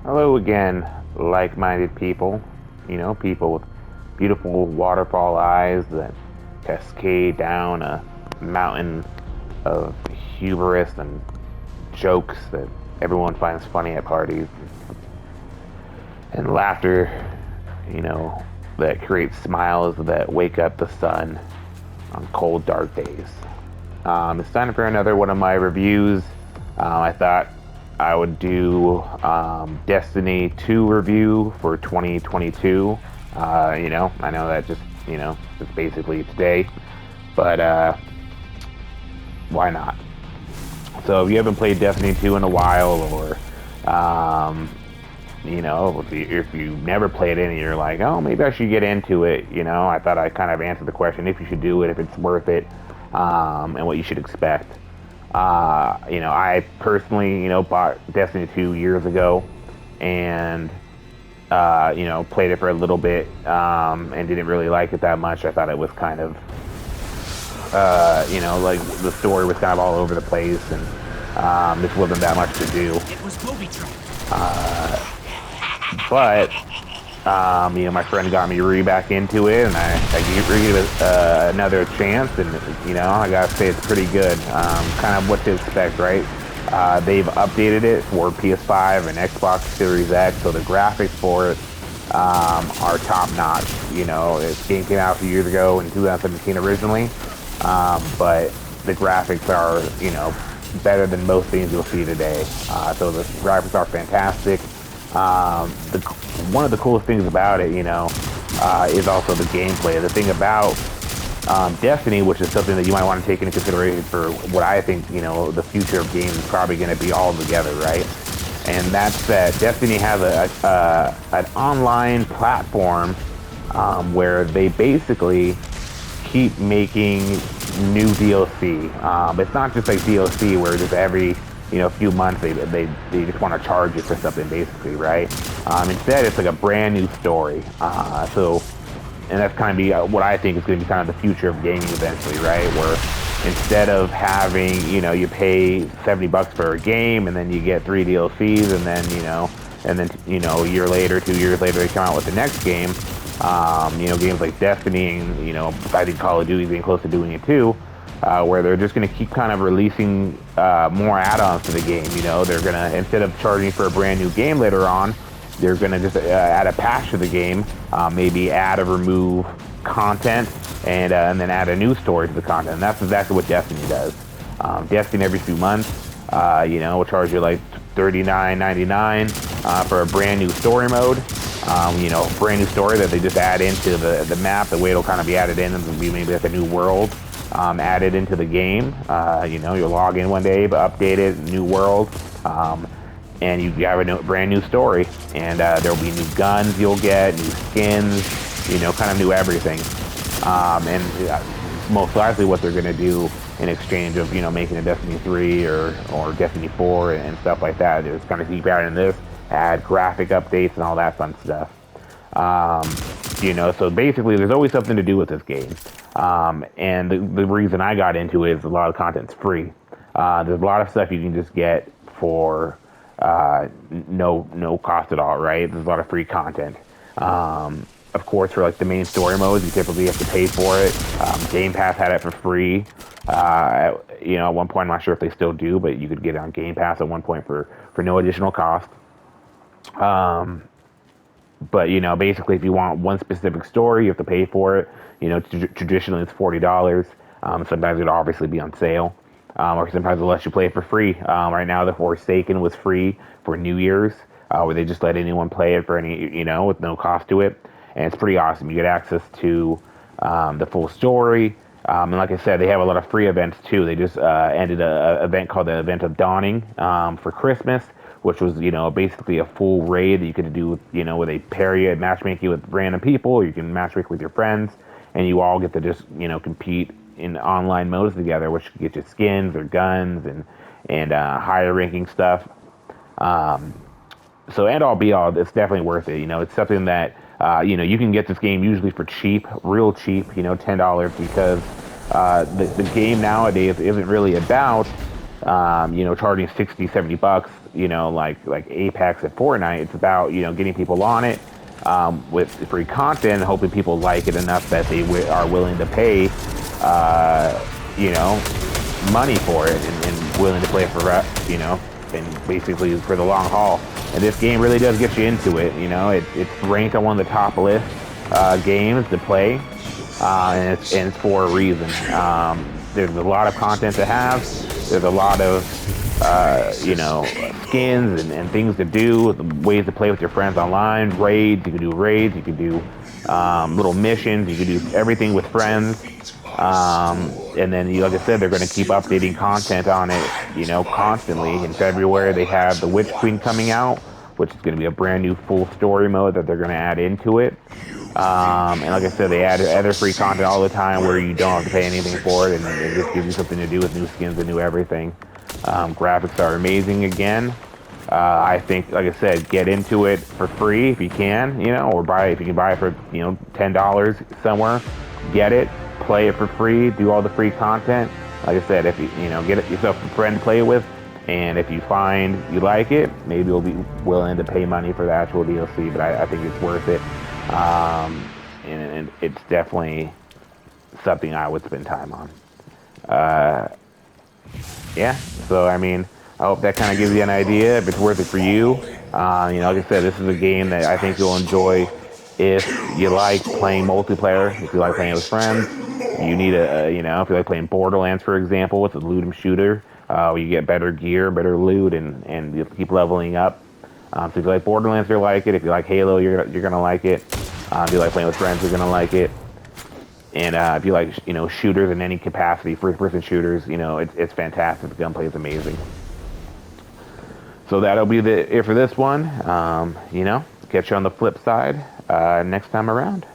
Hello again, like-minded people. People with beautiful waterfall eyes that cascade down a mountain of hubris and jokes that everyone finds funny at parties, and laughter, that creates smiles that wake up the sun on cold, dark days. It's time for another one of my reviews. I thought I would do Destiny 2 review for 2022. I know that it's basically today, but why not? So if you haven't played Destiny 2 in a while, or if you never played it and you're like, oh, maybe I should get into it, I thought I kind of answered the question if you should do it, if it's worth it, and what you should expect. I personally, bought Destiny 2 years ago, and played it for a little bit, and didn't really like it that much. I thought it was kind of, like the story was kind of all over the place, and this wasn't that much to do. It was booby trapped. But my friend got me back into it, and I gave it another chance, and I gotta say it's pretty good. Kind of what to expect, right? They've updated it for PS5 and Xbox Series X, so the graphics for it are top notch. This game came out a few years ago in 2017 originally, but the graphics are better than most things you'll see today. So the graphics are fantastic. One of the coolest things about it, is also the gameplay. The thing about Destiny, which is something that you might want to take into consideration for what I think, the future of games is probably going to be all together, right? And that's that Destiny has an online platform where they basically keep making new DLC. It's not just like DLC where just every few months they just want to charge you for something, basically, right? Instead, it's like a brand new story. And that's kind of be what I think is going to be kind of the future of gaming eventually, right? Where instead of having, you pay $70 for a game and then you get 3 DLCs, and then a year later, 2 years later, they come out with the next game. Games like Destiny and, I think Call of Duty being close to doing it too, where they're just going to keep kind of releasing more add-ons to the game. They're going to, instead of charging for a brand new game later on, they're going to just add a patch to the game, maybe add or remove content, and then add a new story to the content. And that's exactly what Destiny does. Destiny every few months, will charge you like $39.99 for a brand new story mode. Brand new story that they just add into the map. The way it'll kind of be added in will be maybe like a new world added into the game. You'll log in one day, but update it, new world, and you have a brand new story. And there'll be new guns you'll get, new skins, kind of new everything. And most likely what they're going to do in exchange of, making a Destiny 3 or Destiny 4 and stuff like that is kind of keep adding this, add graphic updates and all that fun stuff. So basically there's always something to do with this game. And the reason I got into it is a lot of content's free. There's a lot of stuff you can just get for no cost at all, right? There's a lot of free content. Of course, for like the main story modes, you typically have to pay for it. Game Pass had it for free. At one point, I'm not sure if they still do, but you could get it on Game Pass at one point for no additional cost. But basically, if you want one specific story, you have to pay for it. Traditionally it's $40. Sometimes it'll obviously be on sale, or sometimes they'll let you play it for free. Right now, the Forsaken was free for New Year's, where they just let anyone play it for any, with no cost to it, and it's pretty awesome. You get access to the full story. And like I said, they have a lot of free events too. They just ended a event called the Event of Dawning for Christmas, which was, basically a full raid that you could do, where they pair you and matchmake you with random people, or you can matchmake with your friends, and you all get to just, compete in online modes together, which get you skins or guns and higher ranking stuff. So end all be all, it's definitely worth it. It's something that, you can get this game usually for cheap, real cheap, $10, because the game nowadays isn't really about, charging 60, $70 like Apex and Fortnite. It's about getting people on it with free content, hoping people like it enough that they are willing to pay you know money for it and willing to play for and basically for the long haul. And this game really does get you into it. It's ranked on one of the top list games to play, and it's for a reason. There's a lot of content to have. There's a lot of skins and things to do, ways to play with your friends online, raids. You can do raids. You can do little missions. You can do everything with friends. And then, like I said, they're going to keep updating content on it, constantly. In February, they have the Witch Queen coming out, which is going to be a brand new full story mode that they're going to add into it. And like I said, they add other free content all the time where you don't have to pay anything for it, and it just gives you something to do with new skins and new everything. Graphics are amazing again. I think, like I said, get into it for free if you can, or if you can buy it for, $10 somewhere, get it, play it for free, do all the free content. Like I said, if you, get it yourself a friend to play it with, and if you find you like it, maybe you'll be willing to pay money for the actual DLC, but I think it's worth it. And it's definitely something I would spend time on. Yeah, so I mean, I hope that kind of gives you an idea if it's worth it for you. Like I said, this is a game that I think you'll enjoy if you like playing multiplayer, if you like playing with friends. You need if you like playing Borderlands, for example, it's a loot 'em shooter, where you get better gear, better loot, and you keep leveling up. So if you like Borderlands, you'll like it. If you like Halo, you're gonna like it. If you like playing with friends, you're gonna like it. And if you like, shooters in any capacity, first-person shooters, it's fantastic. The gunplay is amazing. So that'll be it for this one. Catch you on the flip side next time around.